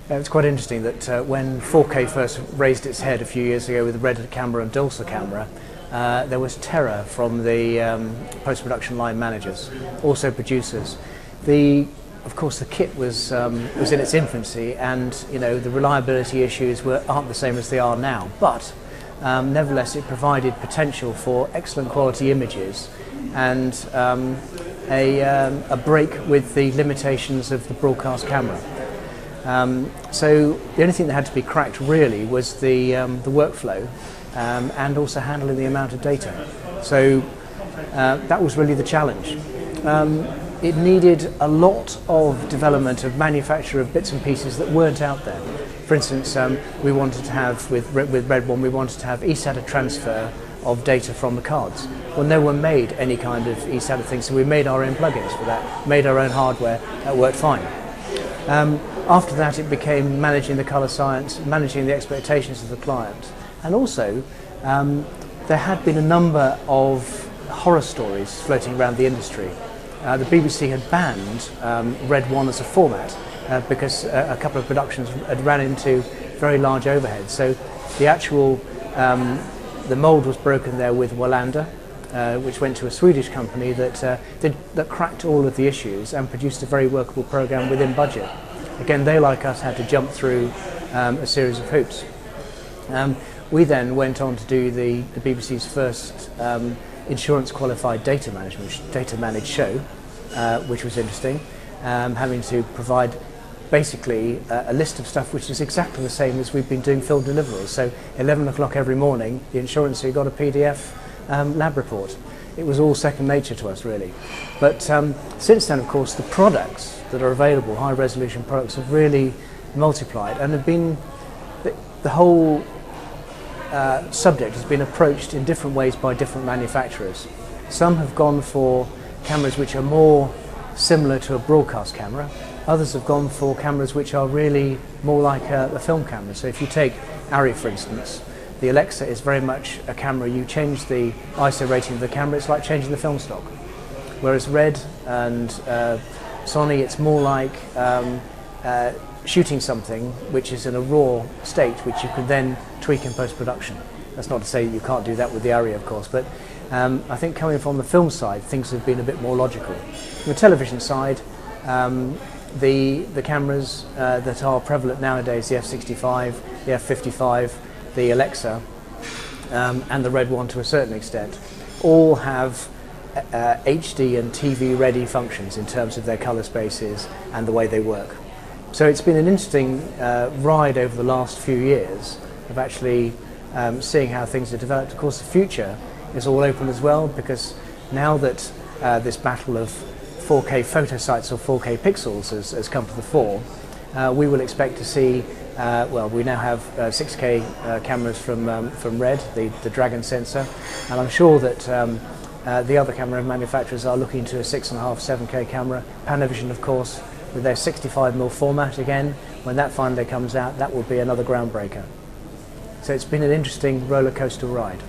It's quite interesting that when 4K first raised its head a few years ago with the red camera and dulcer camera, there was terror from the post-production line managers, also producers. Of course, the kit was in its infancy, and the reliability issues aren't the same as they are now. But nevertheless, it provided potential for excellent quality images and a break with the limitations of the broadcast camera. So the only thing that had to be cracked really was the workflow and also handling the amount of data. So that was really the challenge. It needed a lot of development of manufacture of bits and pieces that weren't out there. For instance, we wanted to have, with Red One, we wanted to have eSATA transfer of data from the cards. Well, no one made any kind of eSATA thing, so we made our own plugins for that, made our own hardware, that worked fine. After that, it became managing the colour science, managing the expectations of the client. And also, there had been a number of horror stories floating around the industry. The BBC had banned Red One as a format because a couple of productions had ran into very large overheads. So the actual, the mould was broken there with Wallander, which went to a Swedish company that cracked all of the issues and produced a very workable program within budget. Again, they, like us, had to jump through a series of hoops. We then went on to do the BBC's first insurance qualified data managed show, which was interesting, having to provide basically a list of stuff which is exactly the same as we've been doing film deliverals. So 11 o'clock every morning, the insurancer got a PDF lab report. It was all second nature to us, really. But since then, of course, the products that are available, high resolution products, have really multiplied and have been, the whole subject has been approached in different ways by different manufacturers. Some have gone for cameras which are more similar to a broadcast camera. Others have gone for cameras which are really more like a film camera. So if you take Arri, for instance, the Alexa is very much a camera. You change the ISO rating of the camera, it's like changing the film stock. Whereas Red and Sony, it's more like shooting something which is in a raw state, which you can then tweak in post-production. That's not to say that you can't do that with the Arri, of course, but I think coming from the film side, things have been a bit more logical. From the television side, the cameras that are prevalent nowadays, the F65, the F55, the Alexa, and the Red One to a certain extent, all have HD and TV ready functions in terms of their colour spaces and the way they work. So it's been an interesting ride over the last few years of actually seeing how things are developed. Of course, the future is all open as well, because now that this battle of 4K photo sites or 4K pixels has come to the fore, we will expect to see, well, we now have 6K cameras from Red, the Dragon sensor, and I'm sure that the other camera manufacturers are looking to a 6.5, 7K camera. Panavision, of course, with their 65mm format again, when that finally comes out, that will be another groundbreaker. So it's been an interesting roller coaster ride.